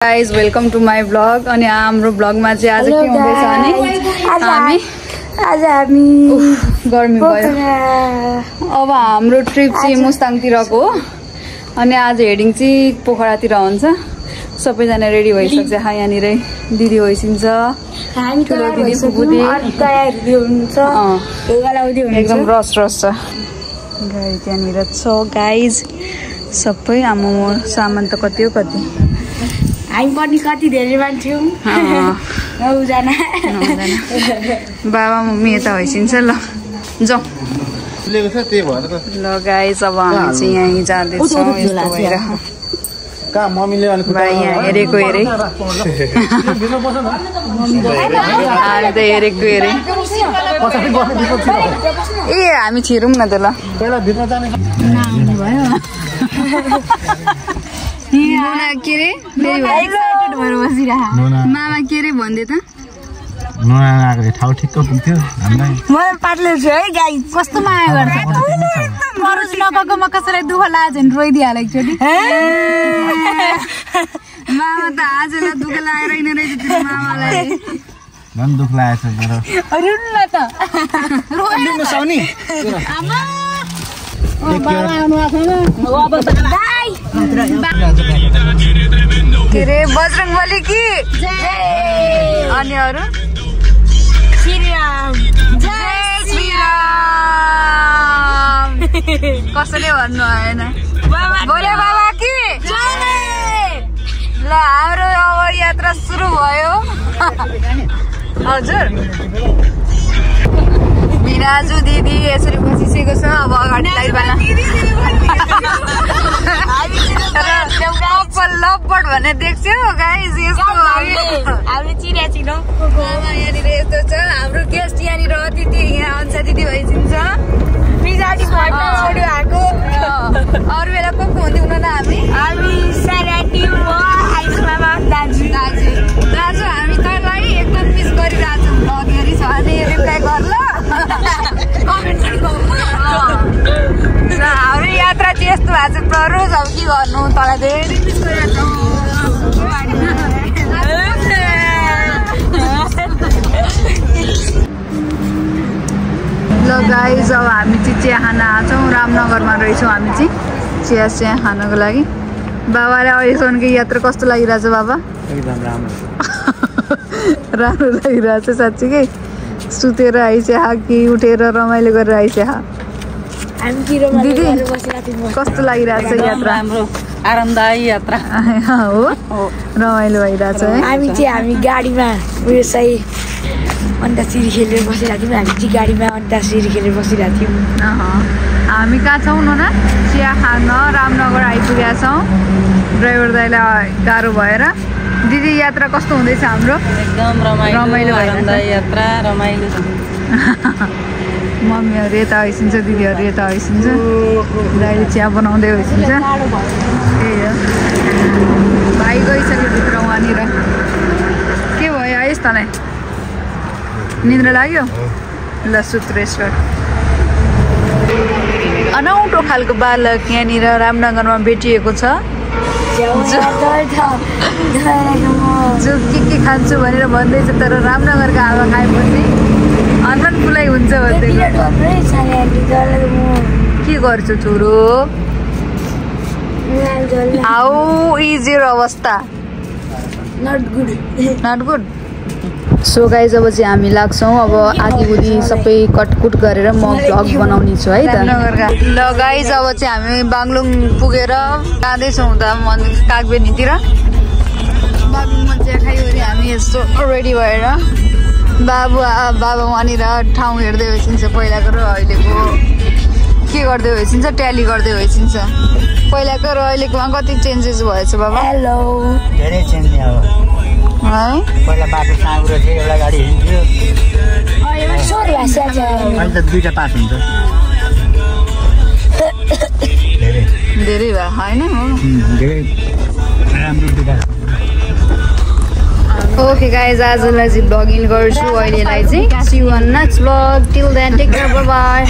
Guys welcome to my blog. अनि हाम्रो ब्लगमा चाहिँ आज के हुँदैछ भने हामी गर्मी भयो। अब हाम्रो ट्रिप चाहिँ मुस्ताङतिरको हो अनि आज हेडिङ चाहिँ पोखरातिर हुन्छ। सबैजना रेडी भइसक्छ। यहाँनिर दिदी होइसिन्छ, ठुलो दिदी फुपूदी एकदम रस रस छ। गाडी त्यहाँनिर छ गाइज सबै। आमा सामान त कति हो कति। हामी पनि कति धेरै मान्छे हौँ, 9 जना। बाबा मम्मी यता होइसिन्छ। ल जाउँ। ल गाइस अब हामी चाहिँ यहीँ जाँदैछौँ। यस्तो भएर भाइ यहाँ हेरेको हेरे हामी त हेरेको हेरे। ए हामी छिरौँ न त। ल के रे मामा के रे भन्दै त ठाउँ ठिक्क पुग्थ्यो हामीलाई। मलाई पाटले छु है गाई कस्तो माया गर्छ। मरुज नगएको कसैलाई दुःख लाग्यो भने रोइदिइहाल्यो एकचोटि। मामा त आजलाई दुःख लागेर होइन रहेछ त्यो मामालाई। झन् दुःख लागेको छ मेरो। रुन्न त आमा बाबा आउनु के रे बजरंगबली कि अनि अरू श्रीराम जय श्रीराम कसैले भन्नु भएन। बोले बाबा कि ल हाम्रो अब यात्रा सुरु भयो। हजुर मिराजु दिदी यसरी बसिसकेको छ। अब अगाडि लाइटवाला लपट भने देख्छौ गाइस। यस्तो हामी चिनिया चिनो यहाँनिर यस्तो छ। हाम्रो गेस्ट यहाँनिर अतिथि यहाँ हुन्छ दिदी भइसिन्छ। पिजाडी भन्न छोड्यो आएको। अरू बेला को हुन्थ्यौँ न हामी साराटी आइसमामा दाजु दाजु हामी तँलाई एकदम मिस गरिरहेको छौँ। भगेरी छ भने रिप्लाई गर ल। हाम्रो यात्रा चाहिँ यस्तो भएको छ प्ररोज। अब के गर्नु तँलाई धेरै मिस गरिरहेको छौँ। ल गाइस अब हामी चाहिँ चिया खान आएको छौँ। रामनगरमा रहेछौँ हामी चाहिँ चिया खानको लागि। बाबालाई अहिलेसम्मको यात्रा कस्तो लागिरहेछ बाबा? एकदम राम्रो राम्रो लागिरहेछ साँच्चीकै। सुतेर आइस्या कि उठेर रमाइलो गरेर आइस्या? दिदी कस्तो लागिरहेछ यात्रा? राम्रो आरामदायी यात्रा हो रमाइलो भइरहेछ है। हामी गाडीमा उयो सही अन्ताक्षरी खेलेर बसिरहेको थियौँ। हामी चाहिँ गाडीमा अन्ताक्षरी खेलेर बसिरहेको थियौँ। हामी कहाँ छौँ न चिया खान रामनगर आइपुगेका छौँ। ड्राइभर दाइलाई गाह्रो भएर। दिदी यात्रा कस्तो हुँदैछ हाम्रो? एकदम रमाइलो यात्रा रमाइलो। मम्मीहरू यता होइसिन्छ, दिदीहरू यता होइसिन्छ। दाइले चिया बनाउँदै होइसिन्छ। त्यही हो। भाइ गइसक्यो भित्र उहाँनिर। के भयो आइस् तँलाई? निद्रा लाग्यो? ल सुत रेस्ट गर। अनौठो खालको बालक यहाँनिर रामनगरमा भेटिएको छ जो के खान्छु भनेर भन्दैछ। तर रामनगरको हावा खाएपछि हनुमान फुलाइ हुन्छ भन्दै। के गर्छु छोरो? हाउ इज योर अवस्था? Not good. सो गाइज अब चाहिँ हामी लाग्छौँ। अब आदि सबै कटकुट गरेर म भ्लग बनाउने छु है त। ल गाइज अब चाहिँ हामी बागलुङ पुगेर जाँदैछौँ त कागबेनीतिर। बागलुङमा चिया खायो भने हामी यस्तो रेडी भएर बाबा वहाँनिर ठाउँ हेर्दै होइसिन्छ। पहिलाको र अहिलेको के गर्दै होइसिन्छ? ट्याली गर्दै होइसिन्छ। पहिलाको र अहिलेकोमा कति चेन्जेस भएछ बाबा? हेलो धेरै चेन्ज नि अब है। पहिला बाटो साँगुरो थियो, एउटा गाडी हिँड्थ्यो। अहिले त दुईटा पास हुन्छ। धेरै भयो होइन? धेरै राम्रो विकास। ओके गाइज आजलाई चाहिँ ब्लगिङ गर्छु अहिलेलाई चाहिँ। See you on next blog. Till then take care, bye by.